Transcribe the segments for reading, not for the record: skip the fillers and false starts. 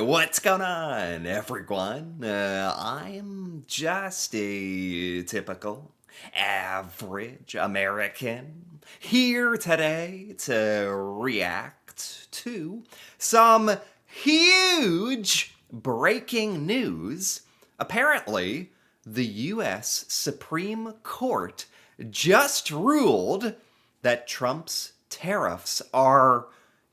What's going on, everyone? I'm just a typical, average American here today to react to some huge breaking news. Apparently, the U.S. Supreme Court just ruled that Trump's tariffs are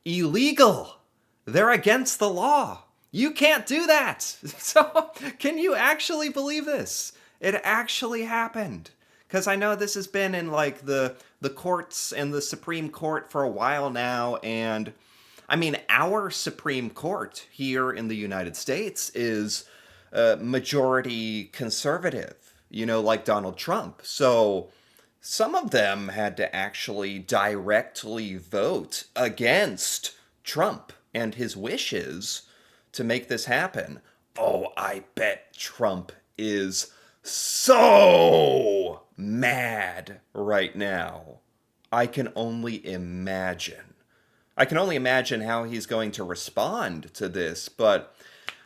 illegal. They're against the law. You can't do that. So, can you actually believe this? It actually happened. Because I know this has been in like the courts and the Supreme Court for a while now, and I mean, our Supreme Court here in the United States is majority conservative, like Donald Trump. So some of them had to actually directly vote against Trump and his wishes to make this happen. Oh, I bet Trump is so mad right now. I can only imagine. I can only imagine how he's going to respond to this. But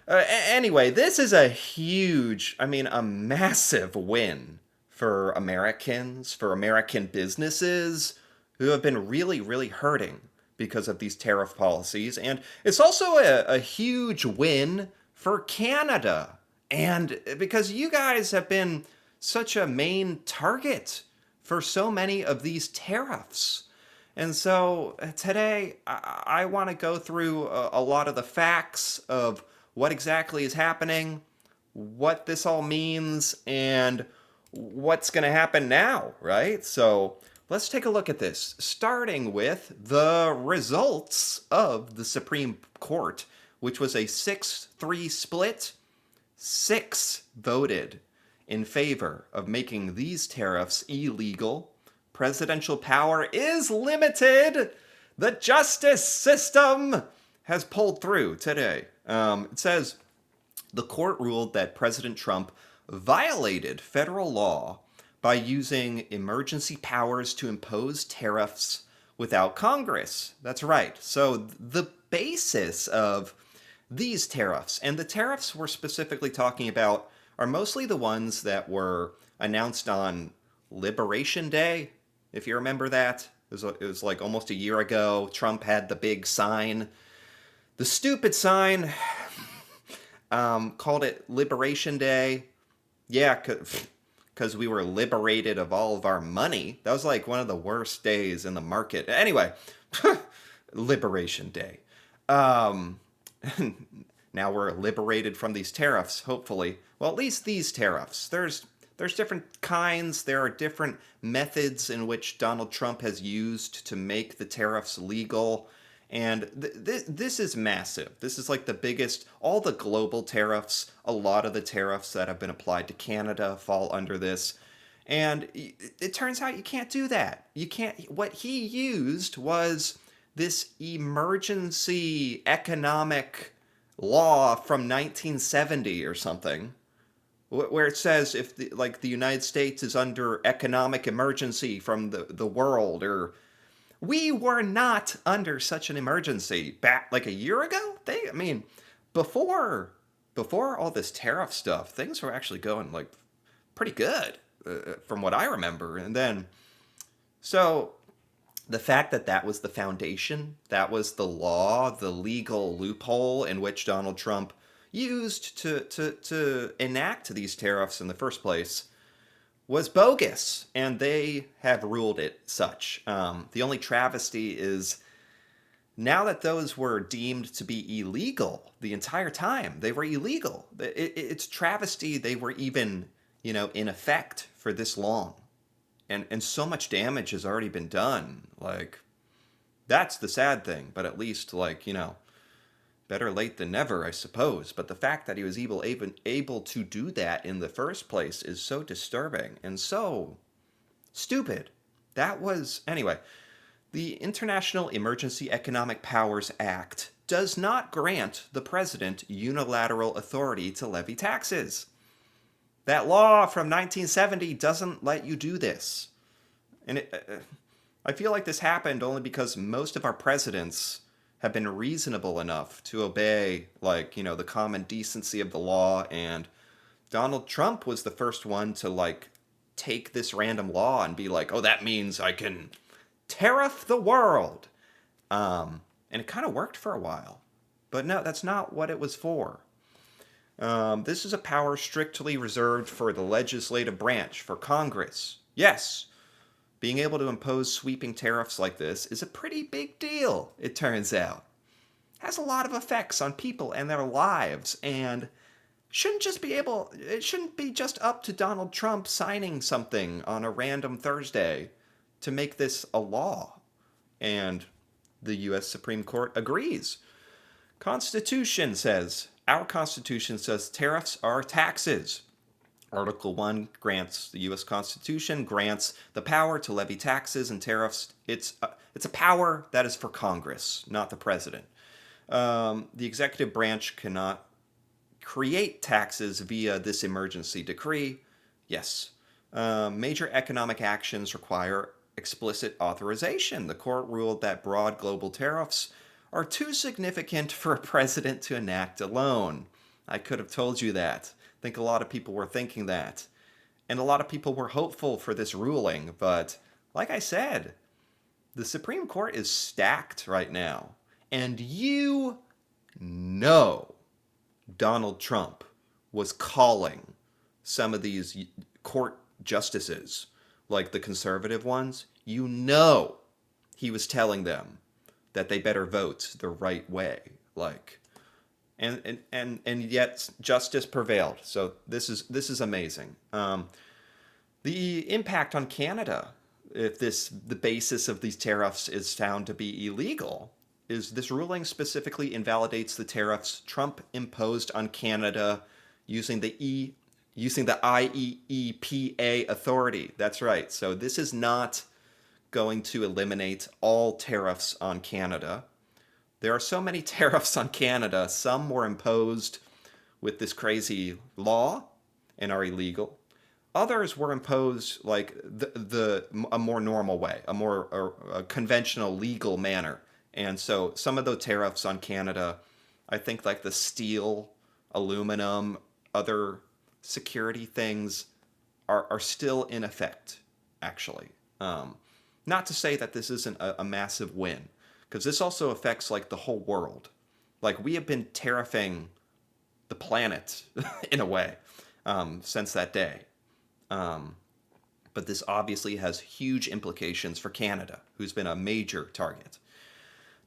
anyway, this is a huge, a massive win for Americans, for American businesses who have been really, really hurting because of these tariff policies. And it's also a huge win for Canada. And because you guys have been such a main target for so many of these tariffs. And so today, I want to go through a lot of the facts of what exactly is happening, what this all means, and what's going to happen now, right? So let's take a look at this, starting with the results of the Supreme Court, which was a 6-3 split. 6 voted in favor of making these tariffs illegal. Presidential power is limited. The justice system has pulled through today. It says the court ruled that President Trump violated federal law by using emergency powers to impose tariffs without Congress. That's right. So the basis of these tariffs, and the tariffs we're specifically talking about, are mostly the ones that were announced on Liberation Day, if you remember that. It was like almost a year ago. Trump had the big sign, the stupid sign, called it Liberation Day. Yeah, because we were liberated of all of our money. That was like one of the worst days in the market. Anyway, Liberation Day. Now we're liberated from these tariffs, hopefully. Well, at least these tariffs. There's different kinds. There are different methods in which Donald Trump has used to make the tariffs legal. And this is massive. This is like the biggest, all the global tariffs, a lot of the tariffs that have been applied to Canada fall under this. And it turns out you can't do that. You can't, what he used was this emergency economic law from 1970 or something, where it says if the United States is under economic emergency from the world, or we were not under such an emergency back like a year ago. Before all this tariff stuff, things were actually going like pretty good, from what I remember. And then, so the fact that that was the foundation, that was the law, the legal loophole in which Donald Trump used to enact these tariffs in the first place, was bogus, and they have ruled it such. The only travesty is now that those were deemed to be illegal the entire time, they were illegal. It's travesty they were even, in effect for this long. And so much damage has already been done. Like, that's the sad thing. But at least, better late than never, I suppose. But the fact that he was able to do that in the first place is so disturbing and so stupid. Anyway, the International Emergency Economic Powers Act does not grant the president unilateral authority to levy taxes. That law from 1970 doesn't let you do this. And I feel like this happened only because most of our presidents have been reasonable enough to obey, like, the common decency of the law. And Donald Trump was the first one to, like, take this random law and be like, oh, that means I can tariff the world. And it kind of worked for a while. But no, that's not what it was for. This is a power strictly reserved for the legislative branch, for Congress. Yes, being able to impose sweeping tariffs like this is a pretty big deal, it turns out. Has a lot of effects on people and their lives, and it shouldn't be just up to Donald Trump signing something on a random Thursday to make this a law. And the US Supreme Court agrees. Our Constitution says tariffs are taxes. Article 1 grants, the U.S. Constitution grants the power to levy taxes and tariffs. It's a power that is for Congress, not the president. The executive branch cannot create taxes via this emergency decree. Yes. Major economic actions require explicit authorization. The court ruled that broad global tariffs are too significant for a president to enact alone. I could have told you that. I think a lot of people were thinking that. And a lot of people were hopeful for this ruling, but like I said, the Supreme Court is stacked right now. And Donald Trump was calling some of these court justices, like the conservative ones. He was telling them that they better vote the right way, and yet justice prevailed. So this is amazing. The impact on Canada, if the basis of these tariffs is found to be illegal, is this ruling specifically invalidates the tariffs Trump imposed on Canada using the IEEPA authority. That's right. So this is not going to eliminate all tariffs on Canada. There are so many tariffs on Canada. Some were imposed with this crazy law and are illegal. Others were imposed like a more normal way, a conventional legal manner. And so some of the tariffs on Canada, I think like the steel, aluminum, other security things are still in effect, actually. Not to say that this isn't a massive win, because this also affects like the whole world. Like we have been tariffing the planet in a way since that day. But this obviously has huge implications for Canada, who's been a major target.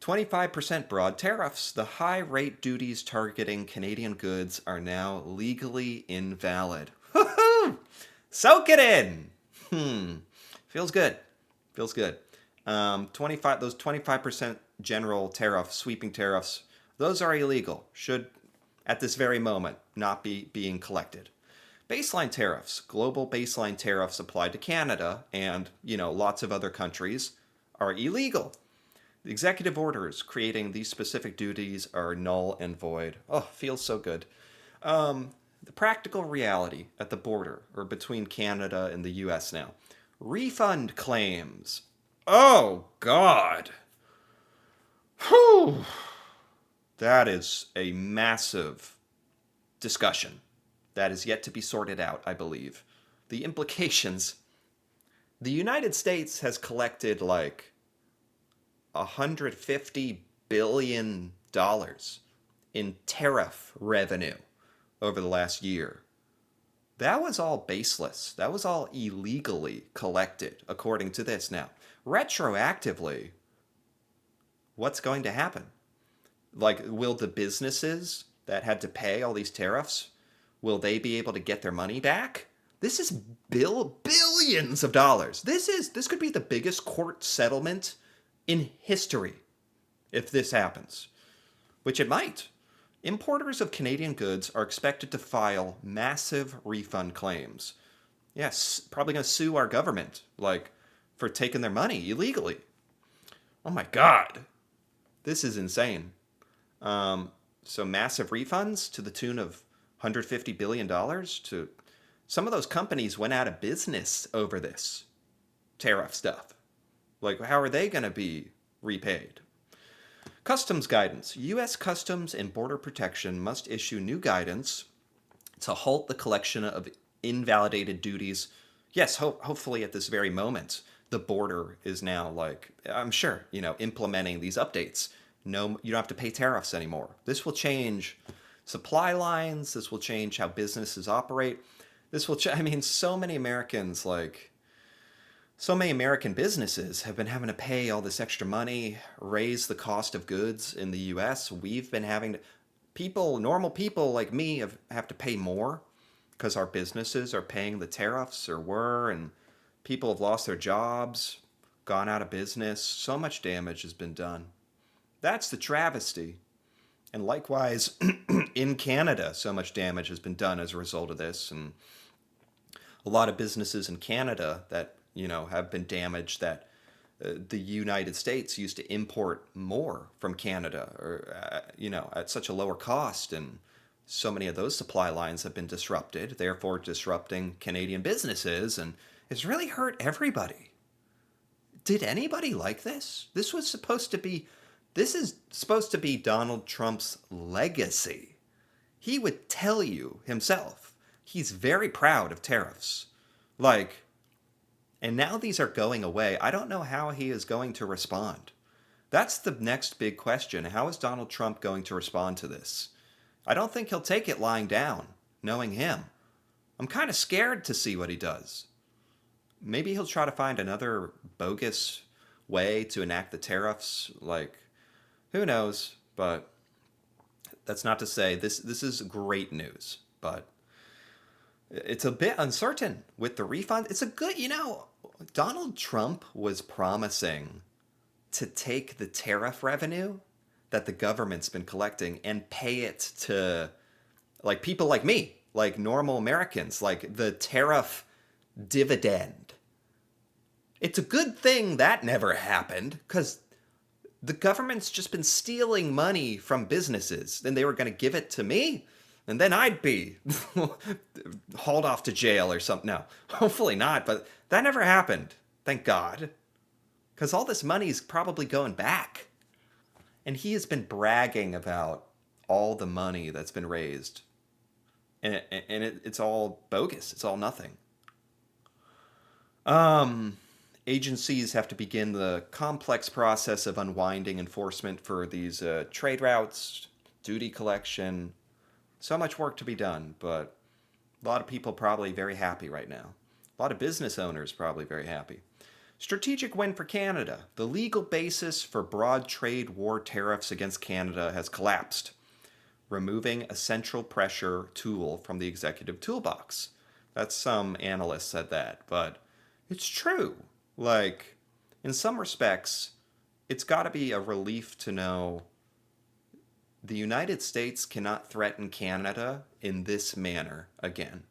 25% broad tariffs. The high rate duties targeting Canadian goods are now legally invalid. Woohoo! Soak it in! Feels good. Feels good. 25% general tariff, sweeping tariffs, those are illegal. Should, at this very moment, not be being collected. Baseline tariffs. Global baseline tariffs applied to Canada and, lots of other countries are illegal. The executive orders creating these specific duties are null and void. Oh, feels so good. The practical reality at the border, or between Canada and the U.S. now. Refund claims. Oh, God. Whew. That is a massive discussion that is yet to be sorted out, I believe. The implications. The United States has collected like $150 billion in tariff revenue over the last year. That was all baseless. That was all illegally collected, according to this now. Retroactively, what's going to happen? Like, will the businesses that had to pay all these tariffs, will they be able to get their money back? This is billions of dollars. This could be the biggest court settlement in history if this happens, which it might. Importers of Canadian goods are expected to file massive refund claims. Yes, probably going to sue our government, for taking their money illegally. Oh my God. This is insane. So massive refunds to the tune of $150 billion to some of those companies went out of business over this tariff stuff. How are they going to be repaid? Customs guidance. U.S. Customs and Border Protection must issue new guidance to halt the collection of invalidated duties. Yes, hopefully at this very moment, the border is now like, I'm sure, implementing these updates. No, you don't have to pay tariffs anymore. This will change supply lines. This will change how businesses operate. This will, I mean, so many American businesses have been having to pay all this extra money, raise the cost of goods in the US. We've been having to, normal people like me have to pay more because our businesses are paying the tariffs or were, and people have lost their jobs, gone out of business. So much damage has been done. That's the travesty. And likewise, in Canada, so much damage has been done as a result of this. And a lot of businesses in Canada that, have been damaged that the United States used to import more from Canada or, at such a lower cost. And so many of those supply lines have been disrupted, therefore disrupting Canadian businesses. And it's really hurt everybody. Did anybody like this? This is supposed to be Donald Trump's legacy. He would tell you himself he's very proud of tariffs. And now these are going away. I don't know how he is going to respond. That's the next big question. How is Donald Trump going to respond to this? I don't think he'll take it lying down, knowing him. I'm kind of scared to see what he does. Maybe he'll try to find another bogus way to enact the tariffs. Who knows? But that's not to say this is great news. But it's a bit uncertain with the refund. It's a good, Donald Trump was promising to take the tariff revenue that the government's been collecting and pay it to people like me, like normal Americans, like the tariff dividend. It's a good thing that never happened because the government's just been stealing money from businesses and they were going to give it to me. And then I'd be hauled off to jail or something. No, hopefully not. But that never happened. Thank God. Because all this money is probably going back. And he has been bragging about all the money that's been raised. And it's all bogus. It's all nothing. Agencies have to begin the complex process of unwinding enforcement for these trade routes, duty collection. So much work to be done, but a lot of people probably very happy right now. A lot of business owners probably very happy. Strategic win for Canada. The legal basis for broad trade war tariffs against Canada has collapsed, removing a central pressure tool from the executive toolbox. That's some analysts said that, but it's true. In some respects, it's got to be a relief to know the United States cannot threaten Canada in this manner again.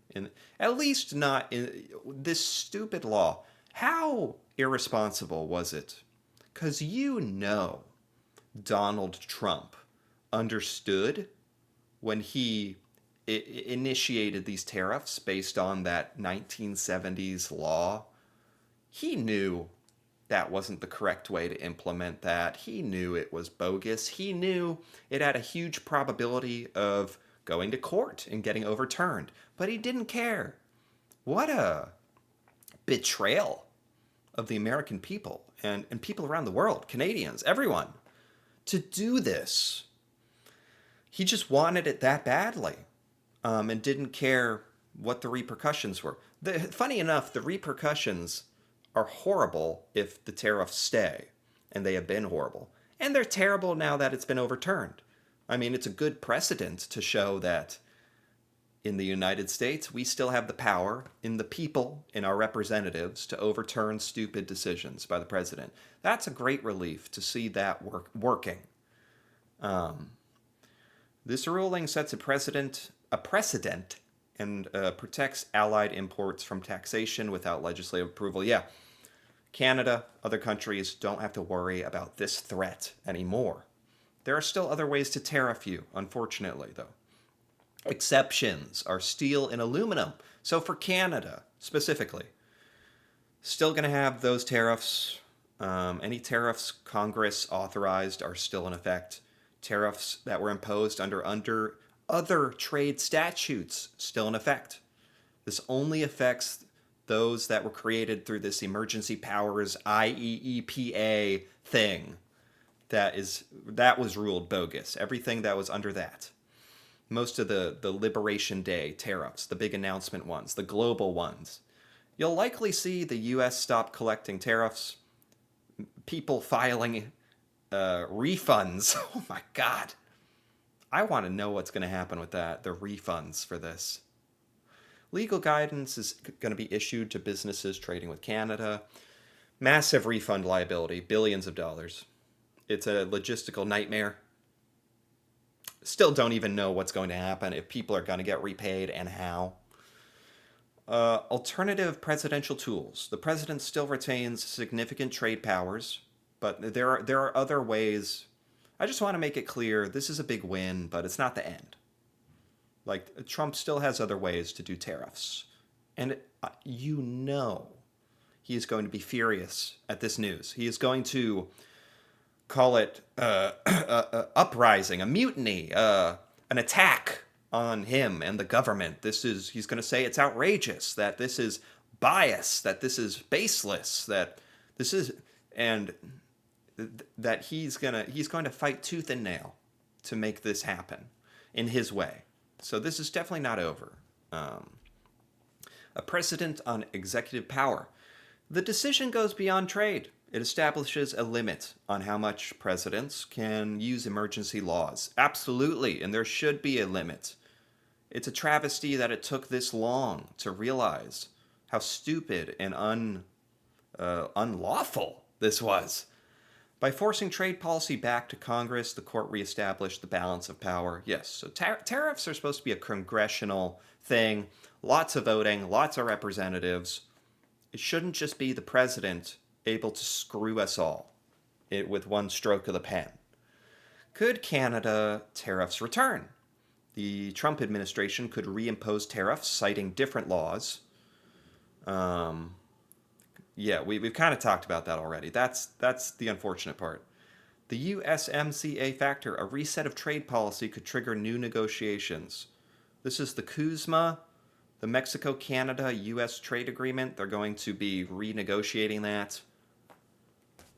At least not in this stupid law. How irresponsible was it? Because Donald Trump understood when he initiated these tariffs based on that 1970s law. He knew that wasn't the correct way to implement that. He knew it was bogus. He knew it had a huge probability of going to court and getting overturned. But he didn't care. What a betrayal of the American people and people around the world, Canadians, everyone, to do this. He just wanted it that badly and didn't care what the repercussions were. Funny enough, the repercussions are horrible if the tariffs stay, and they have been horrible. And they're terrible now that it's been overturned. I mean, it's a good precedent to show that in the United States, we still have the power in the people, in our representatives, to overturn stupid decisions by the president. That's a great relief to see that working. This ruling sets a precedent, and protects allied imports from taxation without legislative approval. Yeah, Canada, other countries don't have to worry about this threat anymore. There are still other ways to tariff you, unfortunately, though. Exceptions are steel and aluminum. So for Canada, specifically, still going to have those tariffs. Any tariffs Congress authorized are still in effect. Tariffs that were imposed under other trade statutes still in effect. This only affects those that were created through this emergency powers IEEPA thing. That was ruled bogus. Everything that was under that. Most of the Liberation Day tariffs, the big announcement ones, the global ones. You'll likely see the US stop collecting tariffs, people filing refunds. Oh my God. I want to know what's going to happen with that, the refunds for this. Legal guidance is going to be issued to businesses trading with Canada. Massive refund liability, billions of dollars. It's a logistical nightmare. Still don't even know what's going to happen, if people are going to get repaid and how. Alternative presidential tools. The president still retains significant trade powers, but there are other ways. I just want to make it clear this is a big win, but it's not the end. Like, Trump still has other ways to do tariffs. And you know he is going to be furious at this news. He is going to call it uprising, a mutiny, an attack on him and the government. He's going to say it's outrageous, that this is bias, that this is baseless, that this is, and that he's going to fight tooth and nail to make this happen in his way. So this is definitely not over. A precedent on executive power. The decision goes beyond trade. It establishes a limit on how much presidents can use emergency laws. Absolutely, and there should be a limit. It's a travesty that it took this long to realize how stupid and unlawful this was. By forcing trade policy back to Congress, the court reestablished the balance of power. Yes, so tariffs are supposed to be a congressional thing. Lots of voting, lots of representatives. It shouldn't just be the president able to screw us all with one stroke of the pen. Could Canada tariffs return? The Trump administration could reimpose tariffs, citing different laws. Yeah, we've kind of talked about that already. That's the unfortunate part. The USMCA factor, a reset of trade policy, could trigger new negotiations. This is the CUSMA, the Mexico-Canada-US trade agreement. They're going to be renegotiating that.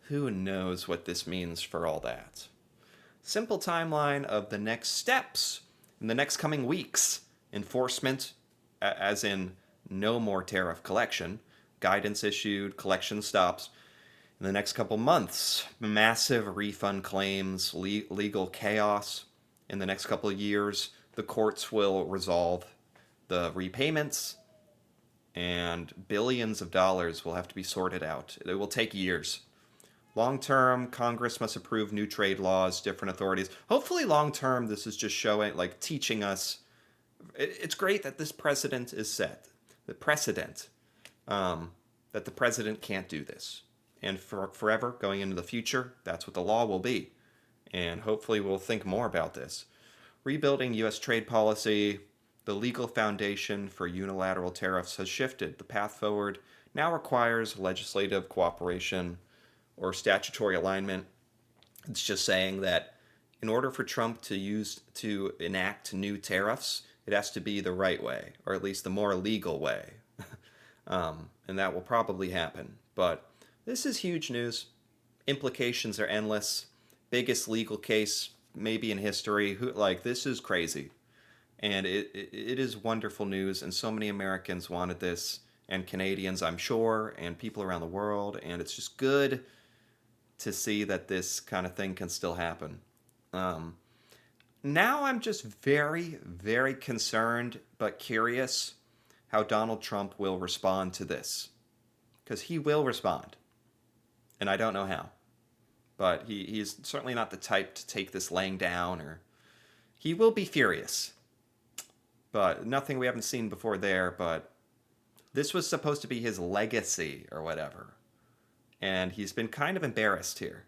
Who knows what this means for all that? Simple timeline of the next steps in the next coming weeks. Enforcement, as in no more tariff collection. Guidance issued, collection stops. In the next couple months, massive refund claims, legal chaos. In the next couple of years, the courts will resolve the repayments, and billions of dollars will have to be sorted out. It will take years. Long term, Congress must approve new trade laws, different authorities. Hopefully long term, this is just showing, like, teaching us. It's great that this precedent is set. The precedent. That the president can't do this. And forever, going into the future, that's what the law will be. And hopefully we'll think more about this. Rebuilding U.S. trade policy, the legal foundation for unilateral tariffs has shifted. The path forward now requires legislative cooperation or statutory alignment. It's just saying that in order for Trump to enact new tariffs, it has to be the right way, or at least the more legal way. And that will probably happen. But this is huge news. Implications are endless. Biggest legal case maybe in history. This is crazy. And it is wonderful news, and so many Americans wanted this, and Canadians, I'm sure, and people around the world, and it's just good to see that this kind of thing can still happen. Now I'm just very, very concerned but curious how Donald Trump will respond to this. Because he will respond. And I don't know how. But he's certainly not the type to take this laying down, or he will be furious. But nothing we haven't seen before there, but this was supposed to be his legacy or whatever. And he's been kind of embarrassed here.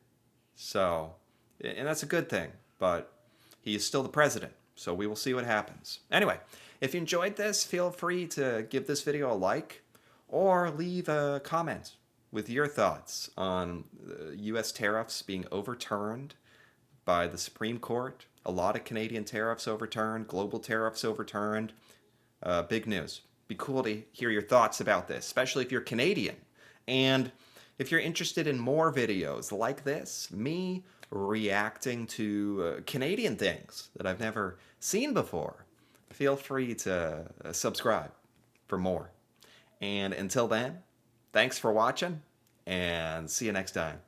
So, and that's a good thing, but he is still the president. So we will see what happens. Anyway, if you enjoyed this, feel free to give this video a like or leave a comment. with your thoughts on U.S. tariffs being overturned by the Supreme Court. A lot of Canadian tariffs overturned, global tariffs overturned. Big news. Be cool to hear your thoughts about this, especially if you're Canadian. And if you're interested in more videos like this, me reacting to Canadian things that I've never seen before, feel free to subscribe for more. And until then, thanks for watching, and see you next time.